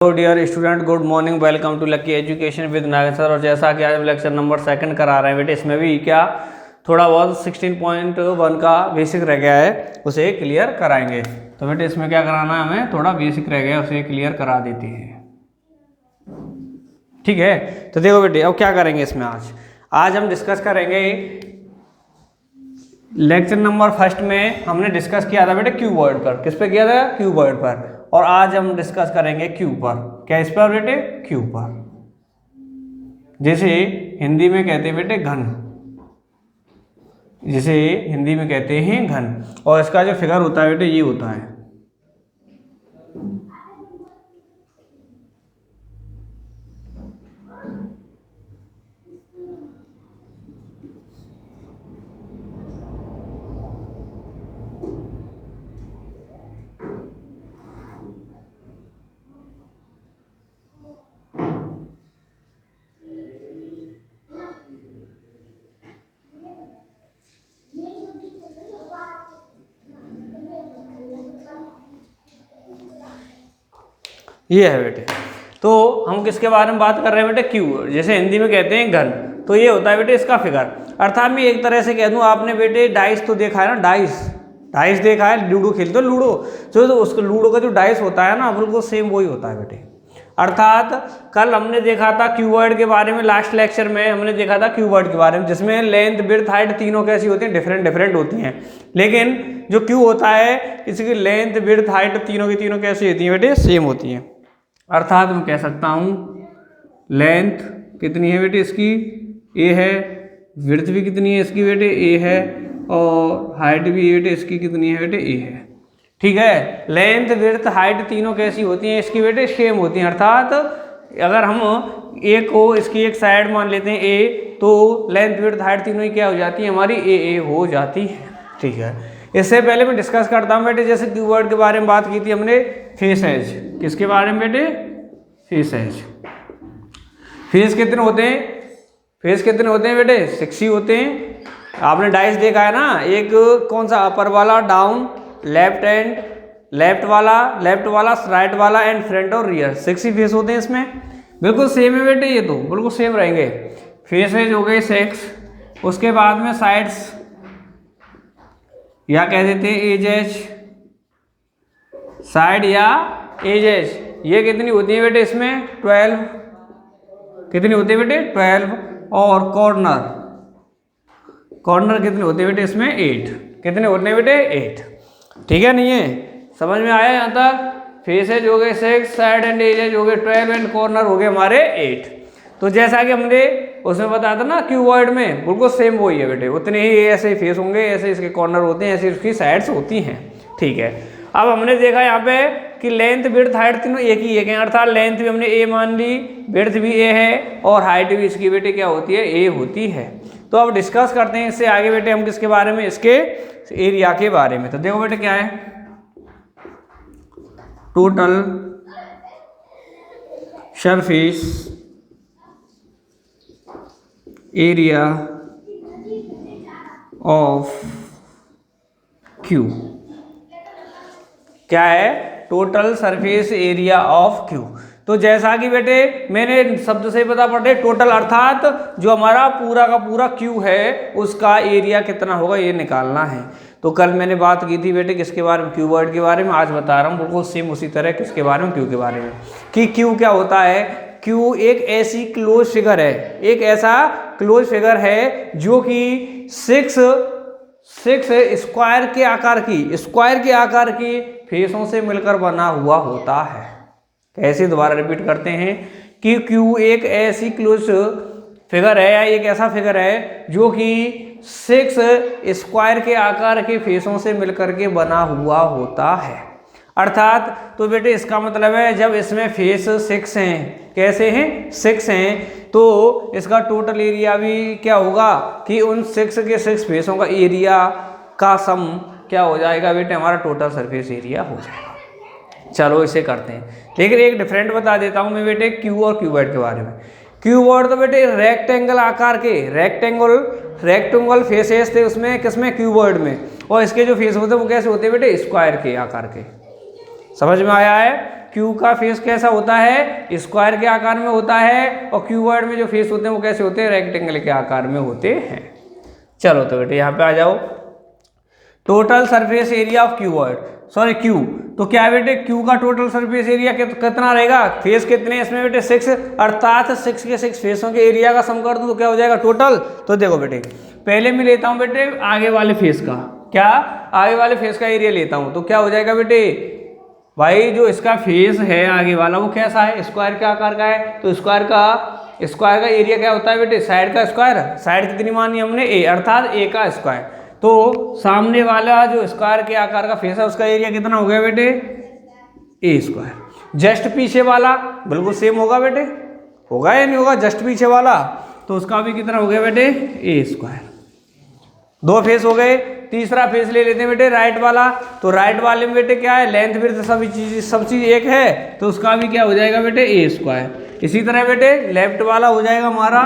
Hello dear student, good morning. Welcome to Lucky Education with Nagesh sir. और जैसा कि आज लेक्चर नंबर 2 करा रहे हैं बेटे, इसमें भी क्या थोड़ा बहुत 16.1 का बेसिक रह गया है, उसे क्लियर कराएंगे। तो बेटे इसमें क्या कराना है, हमें थोड़ा बेसिक रह गया, उसे क्लियर करा देते हैं। ठीक है, तो देखो बेटे अब क्या करेंगे इसमें। आज हम डिस्कस करेंगे लेक्चर नंबर 1 में हमने डिस्कस किया था बेटे क्यूबॉइड पर। किस पे किया था? क्यूबॉइड पर। और आज हम डिस्कस करेंगे क्यूब पर। क्या इस पर बेटे? क्यूब पर। जिसे हिंदी में कहते हैं बेटे घन, जिसे हिंदी में कहते हैं घन। और इसका जो फिगर होता है बेटे ये होता है। ये है बेटे। तो हम किसके बारे में बात कर रहे हैं बेटे? क्यूब, जैसे हिंदी में कहते हैं घन। तो ये होता है बेटे इसका फिगर। अर्थात मैं एक तरह से कह दूं, आपने बेटे डाइस तो देखा है ना, डाइस देखा है, लूडो खेलते हो लूडो। तो उसको लूडो का जो डाइस होता है ना, बिल्कुल सेम वही होता है बेटे। अर्थात कल हमने देखा था क्यूबॉइड के बारे में, लास्ट लेक्चर में हमने देखा था क्यूबॉइड के बारे में, जिसमें लेंथ विड्थ हाइट तीनों कैसी होती हैं? डिफरेंट होती हैं। लेकिन जो क्यूब होता है इसकी लेंथ विड्थ हाइट तीनों की तीनों कैसी होती हैं बेटे? सेम होती हैं। अर्थात मैं कह सकता हूँ लेंथ कितनी है बेटे इसकी? ए है। विड्थ भी कितनी है इसकी बेटे? ए है। और हाइट भी बेटे इसकी कितनी है बेटे? ए है। ठीक है, लेंथ विड्थ हाइट तीनों कैसी होती हैं इसकी बेटे? सेम होती हैं। अर्थात अगर हम ए को इसकी एक साइड मान लेते हैं ए, तो लेंथ विड्थ हाइट तीनों ही क्या हो जाती है हमारी? ए हो जाती है। ठीक है, इससे पहले मैं डिस्कस करता हूँ बेटे, जैसे क्यूबॉइड के बारे में बात की थी हमने, फेस एज। किसके बारे में बेटे? Face as. फेस कितने होते हैं? फेस कितने होते हैं बेटे? 6 ही होते हैं। आपने डाइस देखा है ना, एक कौन सा? अपर वाला, डाउन, लेफ्ट एंड लेफ्ट वाला, राइट वाला एंड फ्रंट और रियर। 6 ही फेस होते हैं इसमें। बिल्कुल सेम है बेटे, ये तो बिल्कुल सेम रहेंगे। फेस एज हो गए 6। उसके बाद में साइड्स या कह देते हैं एज एज, साइड या एज एज, ये कितनी होती है बेटे इसमें? 12। कितनी होती है बेटे? 12। और कॉर्नर कितने होते हैं बेटे इसमें? 8। कितने होते हैं बेटे? 8। ठीक है, नहीं है? समझ में आया यहाँ तक? फेस एज हो गए 6, साइड एंड एज एज हो गए 12 एंड कॉर्नर हो गए हमारे 8। तो जैसा कि हमने उसमें बताया था ना क्यूबॉइड में, बिल्कुल सेम वही है बेटे। उतने ही ऐसे ही फेस होंगे, ऐसे इसके कॉर्नर होते हैं, ऐसे इसकी साइड्स होती हैं। ठीक है, अब हमने देखा यहाँ पे कि लेंथ विड्थ हाइट तीनों एक ही है। अर्थात लेंथ भी हमने ए मान ली, विड्थ भी ए है, और हाइट भी इसकी बेटे क्या होती है? ए होती है। तो अब डिस्कस करते हैं इससे आगे बेटे हम किसके बारे में? इसके एरिया के बारे में। तो देखो बेटे क्या है, total surface area of cube. क्या है? Total surface area of cube. तो जैसा कि बेटे मैंने शब्द से पता पड़े, टोटल अर्थात जो हमारा पूरा का पूरा क्यूब है उसका एरिया कितना होगा ये निकालना है। तो कल मैंने बात की थी बेटे किसके बारे में? क्यूबॉइड के बारे में। आज बता रहा हूँ बिल्कुल सेम उसी तरह किसके बारे में? क्यूब के बारे में। कि क्यूब क्या होता है? क्यूब एक ऐसी क्लोज फिगर है, एक ऐसा क्लोज फिगर है जो कि 6 स्क्वायर के आकार की फेसों से मिलकर बना हुआ होता है। कैसे? दोबारा रिपीट करते हैं कि क्यूब एक ऐसी क्लोज फिगर है या एक ऐसा फिगर है जो कि 6 स्क्वायर के आकार के फेसों से मिलकर के बना हुआ होता है। अर्थात तो बेटे इसका मतलब है जब इसमें फेस 6 हैं, कैसे हैं? 6 हैं, तो इसका टोटल एरिया भी क्या होगा कि उन 6 के 6 फेसों का एरिया का सम क्या हो जाएगा बेटे? हमारा टोटल सरफेस एरिया हो जाएगा। चलो इसे करते हैं, लेकिन एक डिफरेंट बता देता हूं मैं बेटे क्यूब और क्यूबॉइड के बारे में। क्यूबॉइड तो बेटे रेक्टेंगल आकार के, रेक्टेंगल फेसेस थे उसमें, किसमें? क्यूबॉइड में। और इसके जो फेस होते हैं वो कैसे होते हैं बेटे? स्क्वायर के आकार के। समझ में आया है? क्यू का फेस कैसा होता है, स्क्वायर के आकार में होता है, और क्यूबॉइड में जो फेस होते हैं वो कैसे होते हैं, रेक्टेंगल के आकार में होते हैं। चलो तो बेटे यहाँ पे आ जाओ, total surface area of cuboid, sorry Q, तो क्या है बेटे, क्यू का टोटल सरफेस एरिया कितना रहेगा, फेस कितने इसमें बेटे 6, अर्थात 6 के 6 फेसों के एरिया का सम कर दूं तो क्या हो जाएगा टोटल। तो देखो बेटे पहले मैं लेता हूं बेटे आगे वाले फेस का, क्या आगे वाले फेस का एरिया लेता हूं, तो क्या हो जाएगा बेटे भाई, जो इसका फेस है आगे वाला वो कैसा है, स्क्वायर के आकार का है, तो स्क्वायर का एरिया क्या होता है बेटे, साइड का स्क्वायर, साइड कितनी मानी हमने ए, अर्थात ए का स्क्वायर, तो सामने वाला जो स्क्वायर के आकार का फेस है उसका एरिया कितना हो गया बेटे, ए स्क्वायर। जस्ट पीछे वाला बिल्कुल सेम होगा बेटे, होगा या नहीं होगा, जस्ट पीछे वाला, तो उसका भी कितना हो गया बेटे, ए स्क्वायर। दो फेस हो गए, तीसरा फेस ले लेते हैं बेटे राइट वाला, तो राइट वाले में बेटे क्या है, लेंथ विड्थ सब चीज एक है, तो उसका भी क्या हो जाएगा बेटे, ए स्क्वायर। इसी तरह बेटे लेफ्ट वाला हो जाएगा हमारा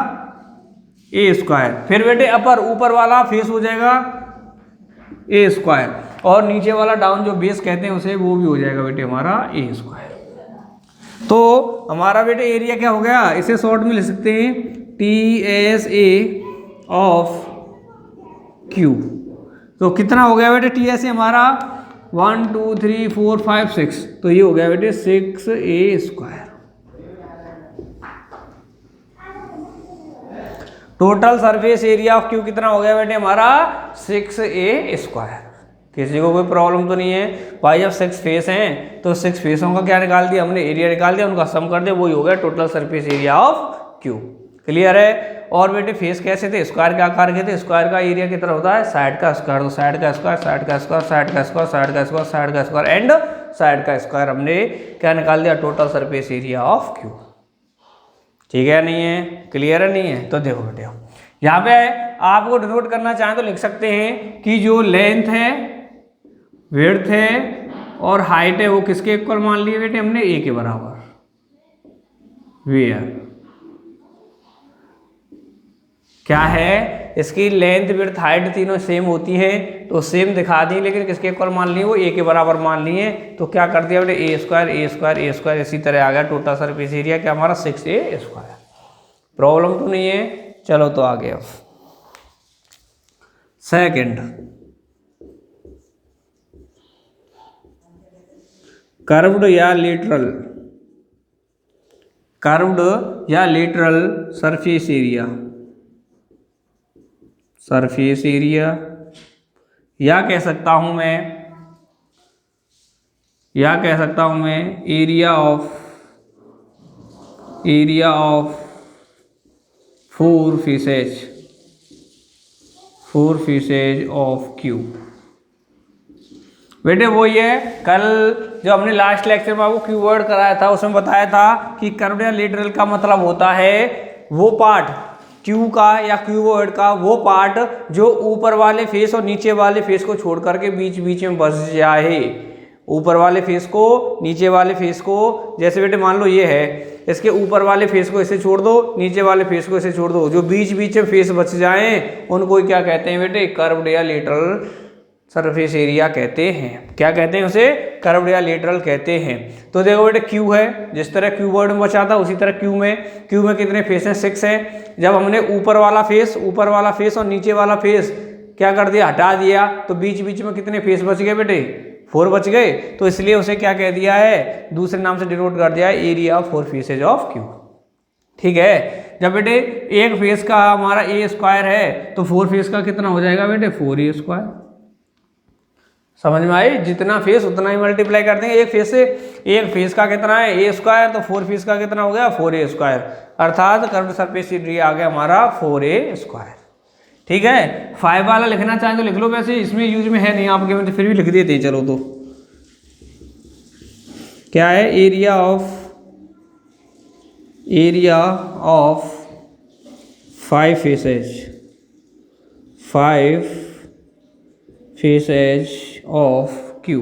ए स्क्वायर, फिर बेटे अपर ऊपर वाला फेस हो जाएगा ए स्क्वायर, और नीचे वाला डाउन जो बेस कहते हैं उसे, वो भी हो जाएगा बेटे हमारा ए स्क्वायर। तो हमारा बेटे एरिया क्या हो गया, इसे शॉर्ट में लिख सकते हैं TSA ऑफ क्यू। तो कितना हो गया बेटे TSA हमारा, 1 2 3 4 5 6, तो ये हो गया बेटे 6A square. Total surface area of Q कितना हो गया बेटे हमारा, 6A स्क्वायर। किसी को कोई प्रॉब्लम तो नहीं है भाई, जब 6 फेस हैं तो 6 फेसों का क्या निकाल दिया हमने, एरिया निकाल दिया, उनका सम कर दिया, वही हो गया total surface area of Q. Clear है। और बेटे फेस कैसे थे, स्क्वायर के आकार के थे, स्क्वायर का एरिया कितना होता है, साइड का स्क्वायर, तो साइड का स्क्वायर, साइड का स्क्वायर, साइड का स्क्वायर, साइड का स्क्वायर, साइड का स्क्वायर एंड साइड का स्क्वायर, हमने क्या निकाल दिया, total surface area of Q. ठीक है नहीं है, क्लियर है नहीं है। तो देखो बेटे यहाँ पे आपको डिनोट करना चाहें तो लिख सकते हैं कि जो लेंथ है, विड्थ है और हाइट है वो किसके इक्वल मान लिए बेटे हमने, ए के बराबर। वेयर क्या है, इसकी लेंथ विड्थ हाइट तीनों सेम होती है, तो सेम दिखा दी, लेकिन किसके इक्वल मान लिए, वो ए के बराबर मान लिए, तो क्या कर दिया बेटे ए स्क्वायर ए स्क्वायर ए स्क्वायर, इसी तरह आ गया टोटल सरफेस एरिया क्या हमारा 6A स्क्वायर। प्रॉब्लम तो नहीं है। चलो तो आगे अब सेकंड, कर्व्ड या लेटरल, कर्व्ड या lateral surface area, surface area या कह सकता हूं मैं, या कह सकता हूं मैं area of four faces of Q. बेटे वो ये कल जो हमने लास्ट लेक्चर में आपको क्यूबॉइड कराया था उसमें बताया था कि कर्व्ड या लेटरल का मतलब होता है वो पार्ट क्यू का या क्यूबॉइड का वो पार्ट जो ऊपर वाले फेस और नीचे वाले फेस को छोड़ करके बीच बीच में बस जाए। ऊपर वाले फेस को नीचे वाले फेस को, जैसे बेटे मान लो ये है, इसके ऊपर वाले फेस को इसे छोड़ दो, नीचे वाले फेस को इसे छोड़ दो, जो बीच बीच में फेस बच जाएं उनको क्या कहते हैं बेटे, कर्व्ड या लेटरल सरफेस एरिया कहते हैं। क्या कहते हैं उसे, कर्व्ड या लेटरल कहते हैं। तो देखो बेटे क्यू है, जिस तरह क्यूबॉइड में बचा था उसी तरह क्यू में कितने फेस हैं, 6 है। जब हमने ऊपर वाला फेस और नीचे वाला फेस क्या कर दिया, हटा दिया, तो बीच बीच में कितने फेस बच गए बेटे, 4 बच गए, तो इसलिए उसे क्या कह दिया है, दूसरे नाम से डिनोट कर दिया है area of 4 faces of Q. ठीक है। जब बेटे एक फेस का हमारा ए स्क्वायर है तो 4 फेस का कितना हो जाएगा बेटे, 4A स्क्वायर। समझ में आई, जितना फेस उतना ही मल्टीप्लाई कर देंगे एक फेस से। एक फेस का कितना है ए स्क्वायर, तो 4 फेस का कितना हो गया 4A स्क्वायर, अर्थात कर्व्ड सरफेस एरिया आ गया हमारा 4A स्क्वायर। ठीक है। 5 वाला लिखना चाहें तो लिख लो, वैसे इसमें यूज में है नहीं आपके में, तो फिर भी लिख देते हैं। चलो तो क्या है, area of 5 faces of Q.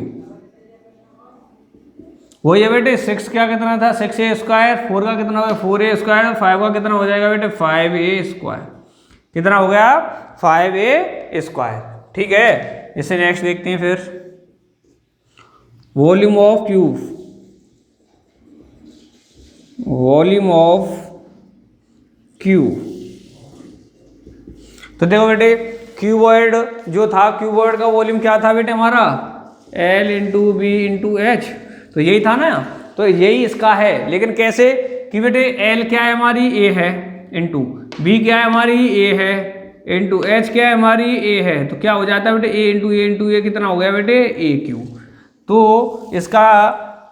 वही है बेटे 6 क्या कितना था, 6A स्क्वायर, 4 का कितना होगा 4A स्क्वायर, और 5 का कितना हो जाएगा बेटे 5A स्क्वायर। कितना हो गया 5A स्क्वायर। ठीक है। इसे नेक्स्ट देखते हैं फिर, volume of cube, volume of cube. तो देखो बेटे क्यूबॉइड जो था, क्यूबॉइड का वॉल्यूम क्या था बेटे हमारा, L into b into h, तो यही था ना, तो यही इसका है। लेकिन कैसे कि बेटे L क्या है हमारी, A है, इंटू बी क्या है हमारी, A है, इंटू एच क्या है हमारी, A है। तो क्या हो जाता है बेटे A इंटू ए कितना हो गया बेटे, ए क्यू। तो इसका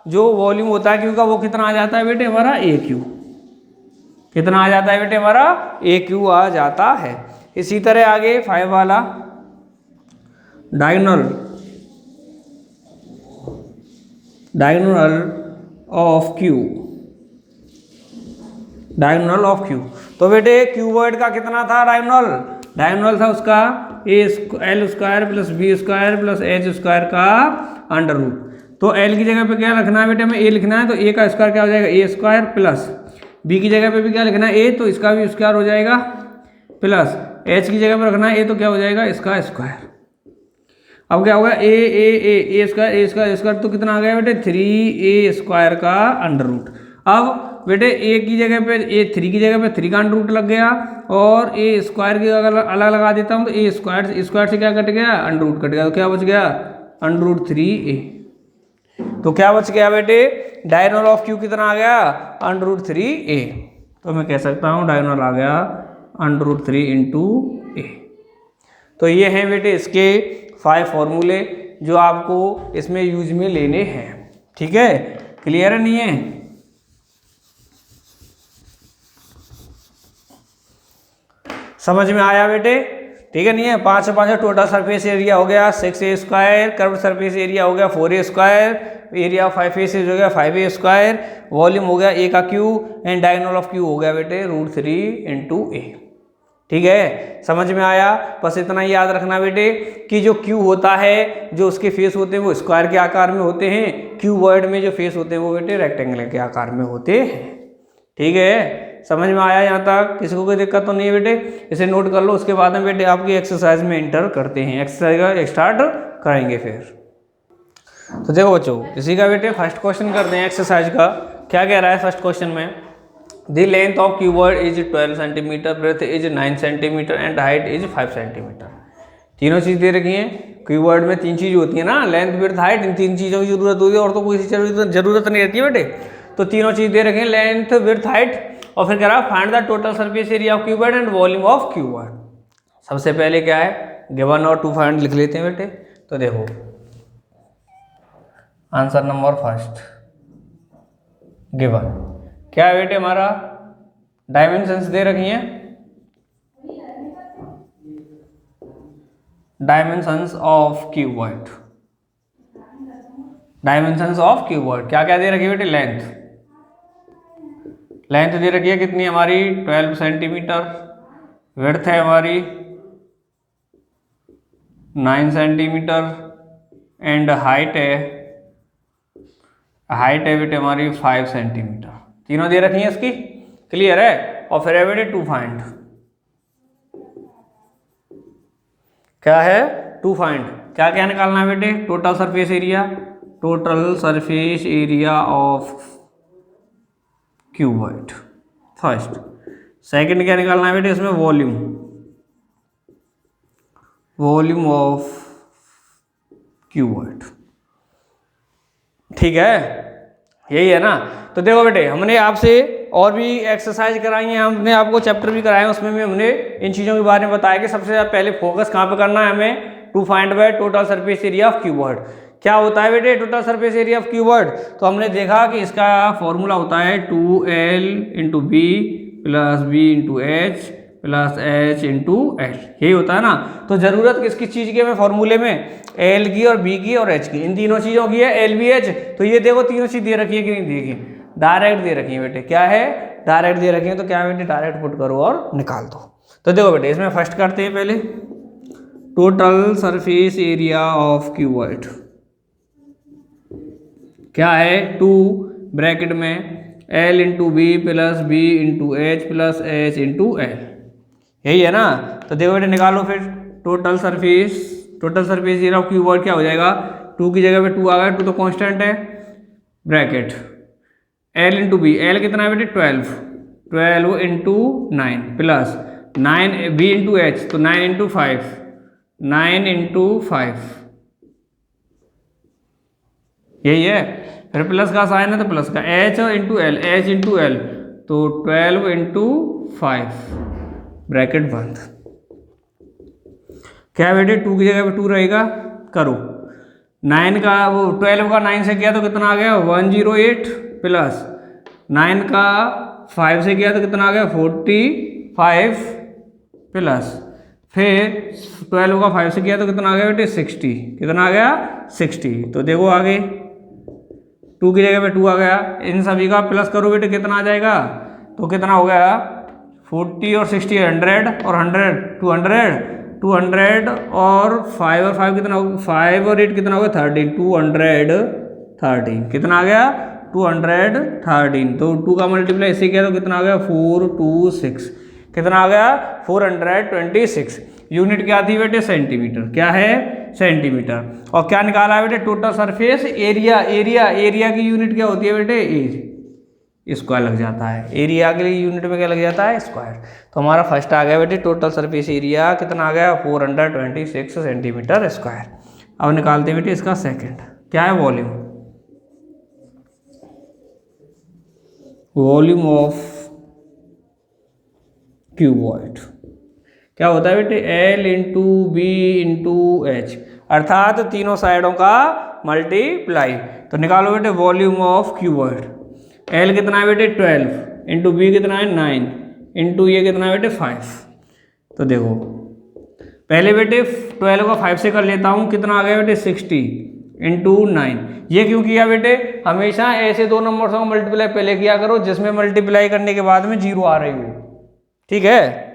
जो वॉल्यूम होता है क्यू का वो कितना आ जाता है बेटे हमारा, ए क्यू। कितना आ जाता है बेटे हमारा, ए क्यू आ जाता है। इसी तरह आगे 5 वाला, diagonal of cube, diagonal of cube. तो बेटे क्यूबॉइड का कितना था डायगोनल था उसका l square plus b square plus h square का अंडर रूट। तो एल की जगह पे क्या लिखना है बेटे हमें, ए लिखना है, तो ए का स्क्वायर क्या हो जाएगा, ए स्क्वायर प्लस बी की जगह पे भी क्या लिखना है, ए, तो इसका भी स्क्वायर हो जाएगा, प्लस एच की जगह पर रखना है ए, तो क्या हो जाएगा इसका स्क्वायर। अब क्या होगा ए स्क्वायर तो कितना आ गया बेटे 3a स्क्वायर का अंडर रूट। अब बेटे ए की जगह पे ए 3 की जगह पे 3 का अंडर रूट लग गया, और ए स्क्वायर की अगर अलग लगा देता हूँ तो ए स्क्वायर से क्या कट गया, अंडर रूट कट गया, तो क्या बच गया अंडर रूट 3a। तो क्या बच गया बेटे, डायगोनल ऑफ क्यू कितना आ गया, अंडर रूट 3a। तो मैं कह सकता हूँ डायगोनल आ गया अंडर रूट 3 इंटू ए। तो ये हैं बेटे इसके 5 फॉर्मूले जो आपको इसमें यूज में लेने हैं। ठीक है, क्लियर है नहीं है? समझ में आया बेटे? ठीक है नहीं है? 5 से 5 टोटल सरफेस एरिया हो गया 6a square, curve surface area हो गया 4a square, area of 5 faces हो गया 5a स्क्वायर, वॉल्यूम हो गया a का Q, and diagonal of Q हो गया बेटे रूट 3 इंटू ए। ठीक है, समझ में आया? बस इतना ही याद रखना बेटे कि जो क्यू होता है, जो उसके फेस होते हैं वो स्क्वायर के आकार में होते हैं, क्यूबॉइड में जो फेस होते हैं वो बेटे रेक्टेंगल के आकार में होते हैं। ठीक है, समझ में आया यहाँ तक? किसी को कोई दिक्कत तो नहीं है बेटे? इसे नोट कर लो, उसके बाद में बेटे आपकी एक्सरसाइज में इंटर करते हैं, एक्सरसाइज का स्टार्ट करेंगे फिर। तो देखो बच्चों, इसी का बेटे फर्स्ट क्वेश्चन करते हैं एक्सरसाइज का। क्या कह रहा है फर्स्ट क्वेश्चन में, the length of cuboid is 12 centimetre, breadth is 9 centimetre and height is 5 centimetre. तीनों चीज़ दे रखी हैं। क्यूबॉइड में 3 चीज़ होती है ना, लेंथ, ब्रेथ, हाइट, इन 3 चीज़ों की जरूरत होती है, और तो कोई जरूरत नहीं रहती है बेटे। तो तीनों चीज़ दे रखी हैं, लेंथ, ब्रेथ, हाइट, और फिर कह रहा है find the total surface area of cuboid and volume of cuboid. सबसे पहले क्या है, गिवन और टू फाइंड लिख लेते हैं बेटे। तो देखो आंसर नंबर फर्स्ट गिवन क्या है बेटे हमारा, डायमेंशंस दे रखी हैं, dimensions of cuboid, dimensions of cuboid क्या क्या दे रखी है बेटे, लेंथ, लेंथ दे रखी है कितनी हमारी 12 सेंटीमीटर, विड्थ है हमारी 9 सेंटीमीटर, एंड हाइट है बेटे हमारी 5 सेंटीमीटर। तीनों दे रखी हैं इसकी, क्लियर है? और फिर है बेटे टू फाइंड, क्या है टू फाइंड, क्या क्या निकालना है बेटे, total surface area, total surface area of cuboid first. Second क्या निकालना है बेटे इसमें, वॉल्यूम, वॉल्यूम ऑफ क्यूबॉइड। ठीक है, यही है ना? तो देखो बेटे हमने आपसे और भी एक्सरसाइज कराई हैं, हमने आपको चैप्टर भी कराए हैं, उसमें भी हमने इन चीज़ों के बारे में बताया कि सबसे पहले फोकस कहाँ पे करना है हमें, to find by total surface area of cuboid. क्या होता है बेटे total surface area of cuboid? तो हमने देखा कि इसका फॉर्मूला होता है 2l into b plus b into h plus h into l, यही होता है ना? तो ज़रूरत किस किस चीज़ की हमें फॉर्मूले में, एल की और बी की और एच की, इन तीनों चीज़ों की है, एल बी एच। तो ये देखो तीनों चीज़ दे रखी है कि नहीं, देखिए डायरेक्ट दे रखी है बेटे, क्या है डायरेक्ट दे रखी है, तो क्या बेटे डायरेक्ट पुट करो और निकाल दो। तो देखो बेटे इसमें फर्स्ट करते हैं पहले, total surface area of cuboid क्या है, 2 ब्रैकेट में l into b plus b into h plus h into l, यही है ना? तो देखो बेटे निकालो फिर total surface area of cuboid क्या हो जाएगा, 2 की जगह पे 2 आ गया, 2 तो कांस्टेंट है, bracket l into b, l कितना है बेटे 12, 12 into 9 plus 9 b into h, तो 9 इंटू 5, 9 इंटू 5, यही है। फिर प्लस का साइन है तो प्लस का, H into L, H into L, तो 12 इंटू 5 ब्रैकेट बंद। क्या बेटे 2 की जगह पे 2 रहेगा, करो 9 का वो 12 का 9 से किया तो कितना आ गया 108 प्लस 9 का 5 से किया तो कितना आ गया 45 प्लस फिर 12 का 5 से किया तो कितना आ गया बेटे 60, कितना आ गया 60। तो देखो आगे 2 की जगह पे 2 आ गया, इन सभी का प्लस करो बेटे कितना आ जाएगा, तो कितना हो गया 40 और 60 100 और 100 200, 200 और 5 और 5 कितना हो गया, 5 और 8 कितना हो गया 13, 213, कितना आ गया 213। तो 2 का मल्टीप्लाई ऐसे किया तो कितना आ गया 426, कितना आ गया 426। यूनिट क्या थी बेटे सेंटीमीटर, क्या है सेंटीमीटर। और क्या निकाला है बेटे टोटल सरफेस एरिया, एरिया की यूनिट क्या होती है बेटे एज, स्क्वायर लग जाता है, एरिया के लिए यूनिट में क्या लग जाता है स्क्वायर। तो हमारा फर्स्ट आ गया बेटे टोटल सरफेस एरिया कितना आ गया 426 सेंटीमीटर स्क्वायर। अब निकालते हैं बेटे इसका सेकंड, क्या है वॉल्यूम, वॉल्यूम ऑफ क्यूबॉइड क्या होता है बेटे l into b into h, अर्थात तीनों साइडों का मल्टीप्लाई। तो निकालो बेटे वॉल्यूम ऑफ क्यूबॉइड, एल कितना है बेटे 12 इंटू बी कितना है 9 इंटू ये कितना है बेटे 5। तो देखो पहले बेटे 12 को 5 से कर लेता हूँ, कितना आ गया बेटे 60 इंटू 9। ये क्यों किया बेटे, हमेशा ऐसे दो नंबर्स का मल्टीप्लाई पहले किया करो जिसमें मल्टीप्लाई करने के बाद में जीरो आ रही हो, ठीक है,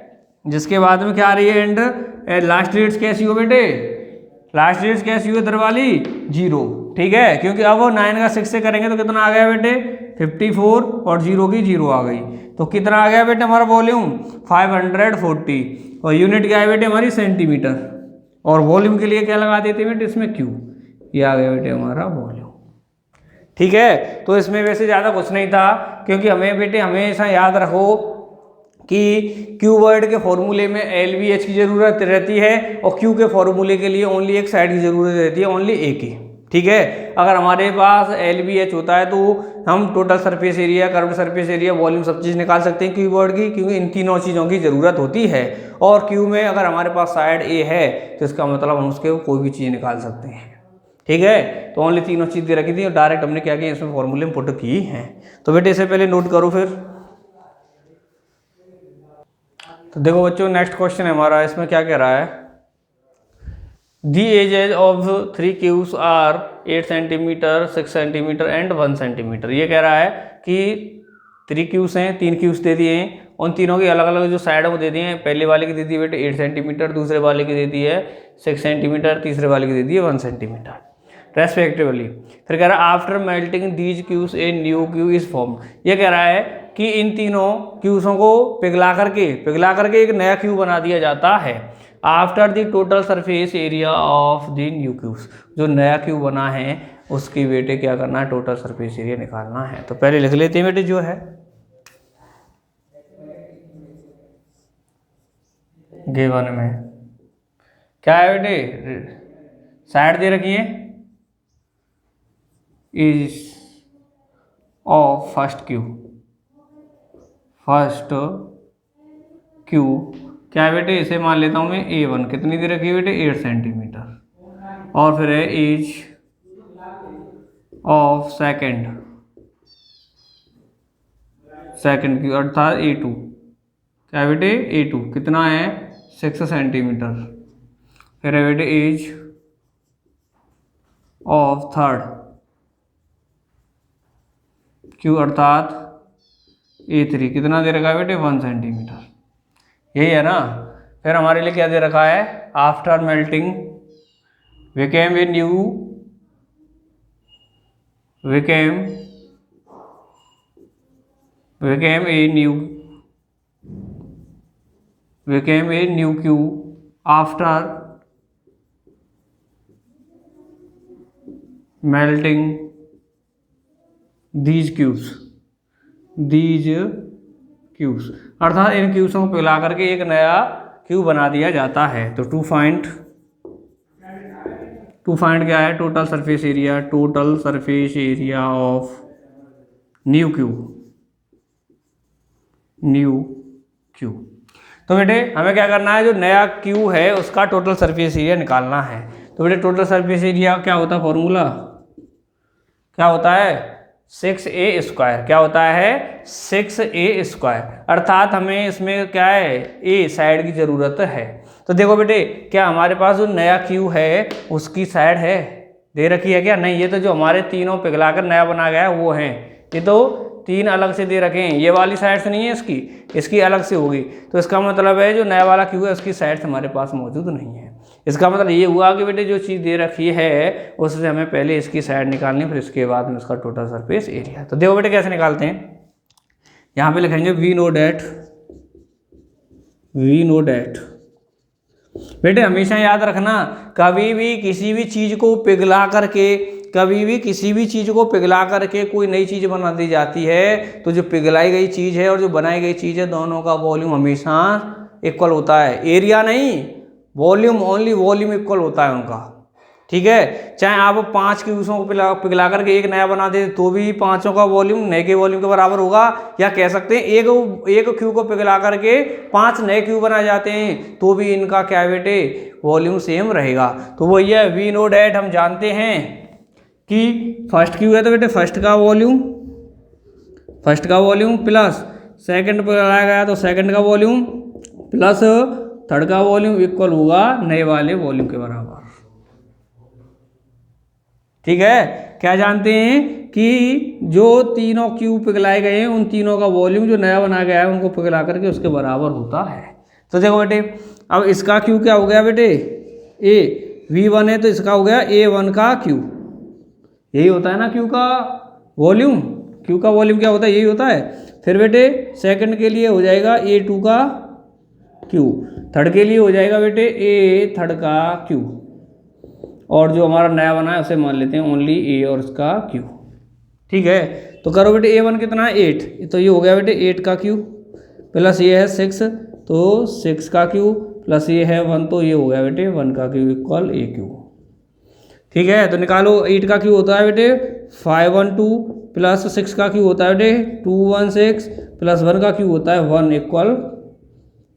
जिसके बाद में क्या आ रही है एंड लास्ट डिजिट्स कैसी हो बेटे, लास्ट डिजिट्स कैसी हो इधर वाली 0, ठीक है, क्योंकि अब वो 9 का 6 से करेंगे तो कितना आ गया बेटे 54 और 0 की 0 आ गई। तो कितना आ गया बेटे हमारा वॉल्यूम 540 और यूनिट क्या है बेटे हमारी सेंटीमीटर। और वॉल्यूम के लिए क्या लगा देते बेटे इसमें क्यू, ये आ गया बेटे हमारा वॉल्यूम, ठीक है। तो इसमें वैसे ज़्यादा कुछ नहीं था, क्योंकि हमें बेटे हमेशा याद रखो कि क्यूबॉइड के फॉर्मूले में एल वी एच की ज़रूरत रहती है और क्यू के फॉर्मूले के लिए ओनली एक साइड की ज़रूरत रहती है, ओनली ए की, ठीक है। अगर हमारे पास एल वी एच होता है तो हम total surface area, curved surface area, volume सब चीज़ निकाल सकते हैं क्यूबॉइड की, क्योंकि इन तीनों चीज़ों की ज़रूरत होती है। और क्यू में अगर हमारे पास साइड ए है तो इसका मतलब हम उसके कोई भी चीज़ निकाल सकते हैं, ठीक है। तो ओनली तीनों चीज़ दे रखी थी और डायरेक्ट हमने क्या किया इसमें फॉर्मूले में पुट की हैं। तो बेटे इसे पहले नोट करो फिर। तो देखो बच्चों नेक्स्ट क्वेश्चन है हमारा, इसमें क्या कह रहा है, the edges of 3 cubes are 8 centimetre 6 centimetre and 1 centimetre. ये कह रहा है कि 3 क्यूब्स हैं, 3 क्यूब्स दे दिए हैं, उन तीनों की अलग अलग जो साइड वो दे दिए हैं, पहले वाले की दे दी है बेटे 8 सेंटीमीटर, दूसरे वाले की दे दी है 6 सेंटीमीटर, तीसरे वाले की दे दी है 1 सेंटीमीटर रेस्पेक्टिवली। फिर कह रहा है after melting these cubes a new Q is form. ये कह रहा है कि इन तीनों क्यूब्सों को पिघला करके एक नया क्यूब बना दिया जाता है। After the total surface area of the new cubes, जो नया क्यूब बना है उसकी बेटे क्या करना है टोटल सरफेस एरिया निकालना है। तो पहले लिख लेते हैं बेटे जो है गिवन में क्या है बेटे, साइड दे रखी है इज ऑफ फर्स्ट क्यू क्या है बेटे, इसे मान लेता हूँ मैं A1, कितनी दे रखी है बेटे 8 सेंटीमीटर, और फिर है एज ऑफ सेकंड क्यू अर्थात A2, क्या है बेटे A2 कितना है 6 सेंटीमीटर। फिर है बेटे एज ऑफ थर्ड क्यू अर्थात A3 कितना दे रखा है बेटे 1 सेंटीमीटर, यही है ना। फिर हमारे लिए क्या दे रखा है, after melting became a new cube after melting these cubes, these cubes, अर्थात इन क्यूब्सों को पिघला करके एक नया क्यूब बना दिया जाता है। तो टू फाइंड क्या है, total surface area, total surface area of new cube. तो बेटे हमें क्या करना है, जो नया क्यू है उसका टोटल सरफेस एरिया निकालना है। तो बेटे टोटल सरफेस एरिया क्या होता है, फॉर्मूला क्या होता है, 6a²। क्या होता है, 6a²। अर्थात हमें इसमें क्या है, ए साइड की ज़रूरत है। तो देखो बेटे, क्या हमारे पास जो नया क्यू है उसकी साइड है दे रखी है क्या, नहीं, ये तो जो हमारे तीनों पिघलाकर नया बना गया है वो है, ये तो तीन अलग से दे रखे हैं, ये वाली साइड से नहीं है, इसकी अलग से होगी। तो इसका मतलब है जो नया वाला क्यू है उसकी साइड से हमारे पास मौजूद नहीं है। इसका मतलब ये हुआ कि बेटे जो चीज़ दे रखी है उससे हमें पहले इसकी साइड निकालनी, फिर इसके बाद में उसका टोटल सरफेस एरिया। तो देखो बेटे कैसे निकालते हैं, यहाँ पे लिखेंगे वी नो डैट। बेटे हमेशा याद रखना, कभी भी किसी भी चीज़ को पिघला करके कोई नई चीज़ बना दी जाती है, तो जो पिघलाई गई चीज़ है और जो बनाई गई चीज़ है दोनों का वॉल्यूम हमेशा इक्वल होता है, एरिया नहीं, वॉल्यूम, ओनली वॉल्यूम इक्वल होता है उनका। ठीक है, चाहे आप 5 क्यूब्सों को पिघला करके एक नया बना दे तो भी पांचों का वॉल्यूम नए के वॉल्यूम के बराबर होगा, या कह सकते हैं एक क्यूब को पिघला करके 5 नए क्यूब बनाए जाते हैं तो भी इनका क्या है बेटे, वॉल्यूम सेम रहेगा। तो वो ये वी नो डैट, हम जानते हैं कि फर्स्ट क्यूब है तो बेटे फर्स्ट का वॉल्यूम प्लस सेकंड पिघलाया गया तो सेकंड का वॉल्यूम प्लस थर्ड का वॉल्यूम इक्वल होगा नए वाले वॉल्यूम के बराबर। ठीक है, क्या जानते हैं कि जो तीनों क्यूब पिघलाए गए हैं उन तीनों का वॉल्यूम जो नया बनाया गया है उनको पिघला करके उसके बराबर होता है। तो देखो बेटे, अब इसका क्यू क्या हो गया बेटे, ए V1 है तो इसका हो गया A1 का क्यू, यही होता है ना क्यू का वॉल्यूम। क्यू का वॉल्यूम क्या होता है, यही होता है। फिर बेटे सेकंड के लिए हो जाएगा A2 का क्यू, थर्ड के लिए हो जाएगा बेटे A थर्ड का क्यू, और जो हमारा नया बना है उसे मान लेते हैं ओनली A और इसका क्यू। ठीक है, तो करो बेटे A1 कितना है 8, तो ये हो गया बेटे 8 का क्यू, प्लस ये है 6 तो 6 का क्यू, प्लस ये है 1 तो ये हो गया बेटे 1 का क्यू इक्वल A क्यू। ठीक है, तो निकालो 8 का क्यू होता है बेटे 512 प्लस 6 का क्यू होता है बेटे 216 प्लस 1 का क्यू होता है 1 इक्वल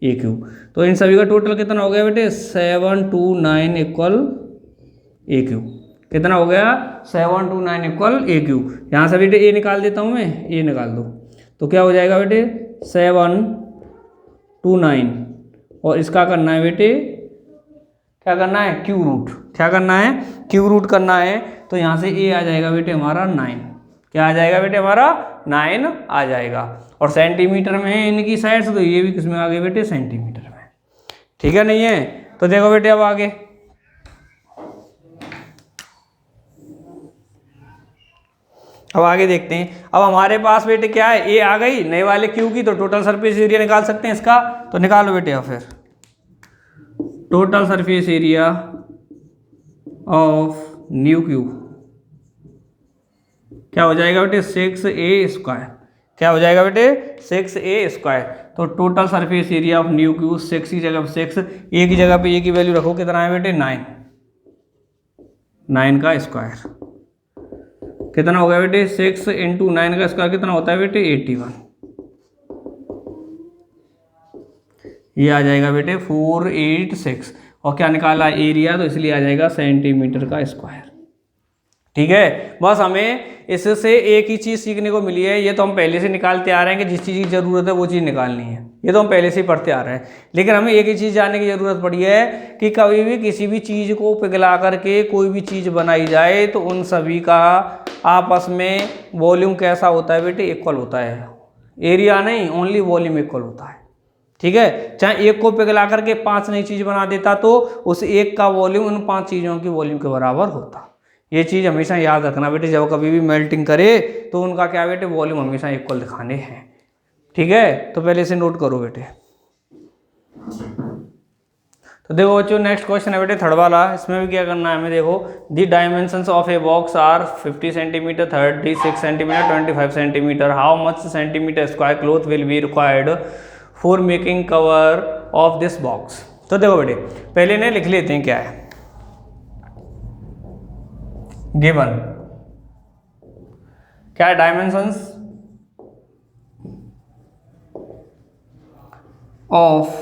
A क्यू। तो इन सभी का टोटल कितना हो गया बेटे 729 इक्वल A क्यू। कितना हो गया 729 इक्वल A क्यू। यहाँ से बेटे A निकाल देता हूँ मैं, A निकाल दो तो क्या हो जाएगा बेटे 729, और इसका करना है बेटे, क्या करना है क्यू रूट, क्या करना है क्यू रूट करना है। तो यहाँ से A आ जाएगा बेटे हमारा 9, क्या आ जाएगा बेटे हमारा 9 आ जाएगा, और सेंटीमीटर में है इनकी साइड से, तो ये भी किसमें आ गए बेटे सेंटीमीटर में। ठीक है, नहीं है तो देखो बेटे अब आगे, अब आगे देखते हैं। अब हमारे पास बेटे क्या है, ए आ गई नए वाले क्यू की, तो टोटल सरफेस एरिया निकाल सकते हैं इसका, तो निकालो बेटे। अब फिर total surface area of new Q क्या हो जाएगा बेटे 6a²। क्या हो जाएगा बेटे 6a²। तो total surface area of new Q 6 की जगह 6, ए की जगह पे ए की वैल्यू रखो, कितना है बेटे 9 का स्क्वायर। कितना हो गया बेटे 6 × 9 का स्क्वायर कितना होता है बेटे 81। ये आ जाएगा बेटे 486, और क्या निकाला एरिया, तो इसलिए आ जाएगा सेंटीमीटर का स्क्वायर। ठीक है, बस हमें इससे एक ही चीज़ सीखने को मिली है, ये तो हम पहले से निकालते आ रहे हैं कि जिस चीज़ की ज़रूरत है वो चीज़ निकालनी है, ये तो हम पहले से ही पढ़ते आ रहे हैं। लेकिन हमें एक ही चीज़ जानने की ज़रूरत पड़ी है कि कभी भी किसी भी चीज़ को पिघला करके कोई भी चीज़ बनाई जाए तो उन सभी का आपस में वॉल्यूम कैसा होता है बेटे, इक्वल होता है, एरिया नहीं, ओनली वॉल्यूम इक्वल होता है। ठीक है, चाहे एक को पिघला करके 5 नई चीज़ बना देता तो उस एक का वॉल्यूम उन 5 चीज़ों की वॉल्यूम के बराबर होता। ये चीज़ हमेशा याद रखना बेटे, जब कभी भी मेल्टिंग करे तो उनका क्या बेटे वॉल्यूम हमेशा इक्वल दिखाने हैं। ठीक है, तो पहले से नोट करो बेटे। तो देखो बच्चों नेक्स्ट क्वेश्चन है बेटे थर्ड वाला, इसमें भी क्या करना है हमें। देखो the dimensions of a box are 50 centimetre, 36 centimetre, 25 centimetre. How much centimetre square cloth will be required for making cover of this box. तो देखो बेटे पहले इन्हें लिख लेते हैं क्या है गिवन, क्या है डायमेंशंस ऑफ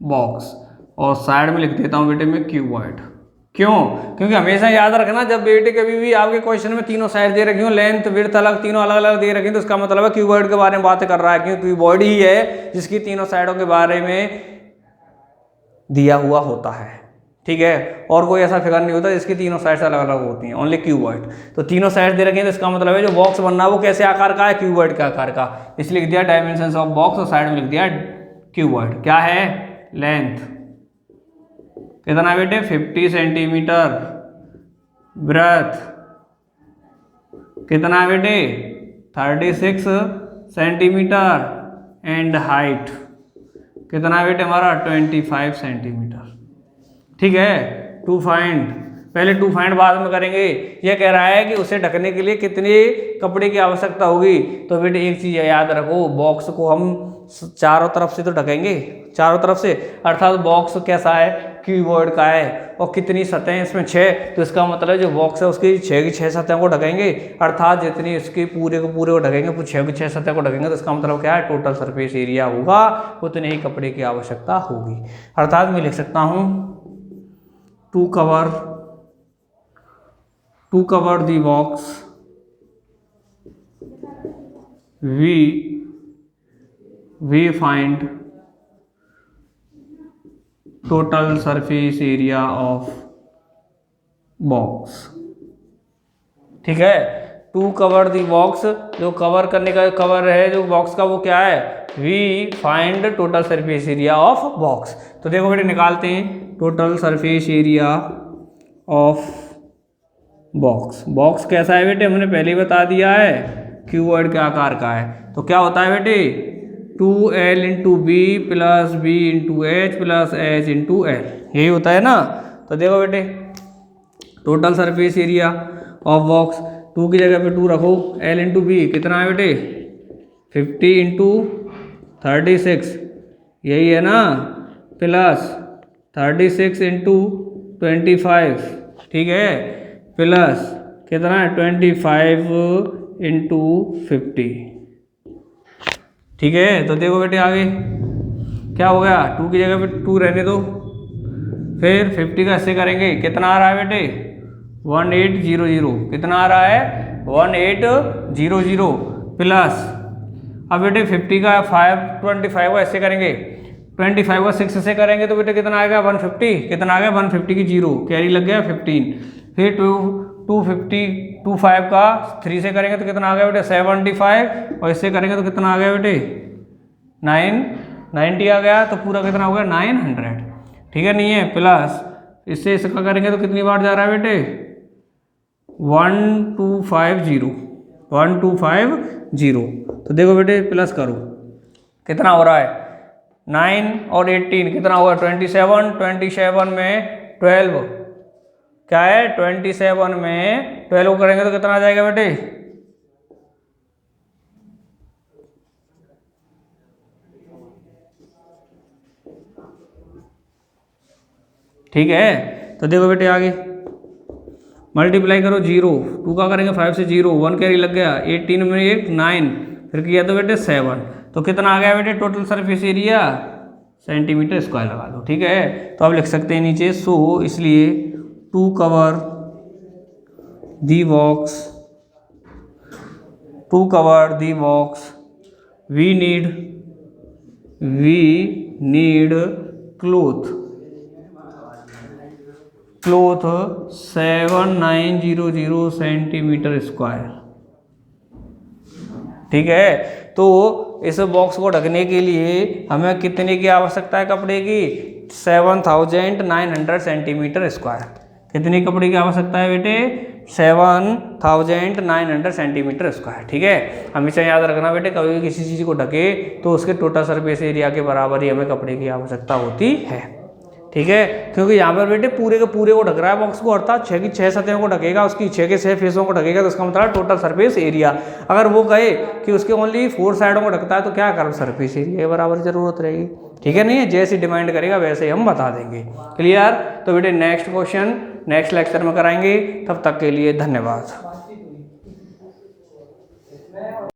बॉक्स, और साइड में लिख देता हूं बेटे मैं क्यूबॉइड। क्यों? क्योंकि हमेशा याद रखना जब बेटे कभी भी आपके क्वेश्चन में तीनों साइड दे रखी हो, लेंथ विड्थ अलग तीनों अलग अलग दे रखी, तो इसका मतलब है क्यूबॉइड के बारे में बात कर रहा है, क्योंकि क्यूबॉइड ही है जिसकी तीनों साइडों के बारे में दिया हुआ होता है। ठीक है, और कोई ऐसा फिगर नहीं होता जिसकी तीनों साइड अलग अलग होती हैं, ओनली क्यूबॉइड। तो तीनों साइड दे रखे हैं, तो इसका मतलब है जो बॉक्स बनना है वो कैसे आकार का है, क्यूबॉइड के आकार का। इसलिए लिख दिया डायमेंशंस ऑफ बॉक्स और साइड में लिख दिया क्यूबॉइड। क्या है? लेंथ कितना बेटे 50 सेंटीमीटर, ब्रेथ कितना है बेटे 36 सेंटीमीटर, एंड हाइट कितना है बेटे हमारा 25 सेंटीमीटर। ठीक है, टू फाइंड, पहले टू फाइंड बाद में करेंगे। ये कह रहा है कि उसे ढकने के लिए कितने कपड़े की आवश्यकता होगी। तो बेटे एक चीज़ याद रखो, बॉक्स को हम चारों तरफ से तो ढकेंगे, चारों तरफ से, अर्थात बॉक्स कैसा है, क्यूबॉइड का है, और कितनी सतहें इसमें 6, तो इसका मतलब जो बॉक्स है उसकी 6 की 6 सतहों को ढकेंगे, अर्थात जितनी इसकी पूरे को ढकेंगे, 6 की 6 सतह को ढकेंगे, तो इसका मतलब क्या है, टोटल सरफेस एरिया होगा उतने ही कपड़े की आवश्यकता होगी। अर्थात मैं लिख सकता हूँ to cover the box we find total surface area of box। ठीक है, टू कवर दी बॉक्स, जो कवर करने का कवर है जो बॉक्स का वो क्या है, we find total surface area of box. तो देखो बेटे निकालते हैं total surface area of box. Box कैसा है बेटे हमने पहले ही बता दिया है, क्यूबॉइड के आकार का है। तो क्या होता है बेटे 2L into b plus b into h plus h into l, यही होता है ना। तो देखो बेटे total surface area of box, 2 की जगह पे 2 रखो, L इंटू बी कितना है बेटे 50 इंटू 36, यही है ना, प्लस 36 इंटू 25, ठीक है, प्लस कितना है 25 इंटू 50। ठीक है, तो देखो बेटे आगे क्या हो गया, 2 की जगह पे 2 रहने दो, फिर 50 का ऐसे करेंगे, कितना आ रहा है बेटे 1800, कितना आ रहा है 1800, प्लस अब बेटे 50 का 25 को ऐसे करेंगे, 25 को 6 से करेंगे तो बेटे कितना आएगा 150, कितना आ गया 150 की 0 कैरी लग गया 15, फिर 25 का 3 से करेंगे तो कितना आ गया बेटे 75, और इससे करेंगे तो कितना आ गया बेटे 990 आ गया, तो पूरा कितना हो गया 900। ठीक है, नहीं है, प्लस इससे इसका करेंगे तो कितनी बार जा रहा है बेटे 1250। तो देखो बेटे प्लस करो, कितना हो रहा है 9 और 18 कितना होगा 27 में 12, क्या है 27 में 12 करेंगे तो कितना आ जाएगा बेटे, ठीक है। तो देखो बेटे आगे मल्टीप्लाई करो, 0 2 का करेंगे 5 से 0, 1 कैरी लग गया, 18 में 1 9, फिर किया तो बेटे 7, तो कितना आ गया बेटे total surface area centimetre square लगा दो। ठीक है, तो आप लिख सकते हैं नीचे, सो इसलिए to cover the box we need cloth 7900 centimetre square. ठीक है, तो इस बॉक्स को ढकने के लिए हमें कितने की आवश्यकता है कपड़े की 7900 सेंटीमीटर स्क्वायर। कितनी कपड़े की आवश्यकता है बेटे 7900 सेंटीमीटर स्क्वायर। ठीक है, हमेशा याद रखना बेटे कभी भी किसी चीज़ को ढके तो उसके टोटल सरफेस एरिया के बराबर ही हमें कपड़े की आवश्यकता होती है। ठीक है, क्योंकि यहाँ पर बेटे पूरे के पूरे को ढक रहा है बॉक्स को, अर्थात 6 की 6 सतहों को ढकेगा, उसकी 6 के 6 फेसों को ढकेगा, तो इसका मतलब टोटल सरफेस एरिया। अगर वो कहे कि उसके ओनली 4 साइडों को ढकता है तो क्या कर सरफेस एरिया बराबर जरूरत रहेगी। ठीक है, नहीं है, जैसी डिमांड करेगा वैसे ही हम बता देंगे। क्लियर? तो बेटे नेक्स्ट क्वेश्चन नेक्स्ट लेक्चर में कराएंगे, तब तक के लिए धन्यवाद।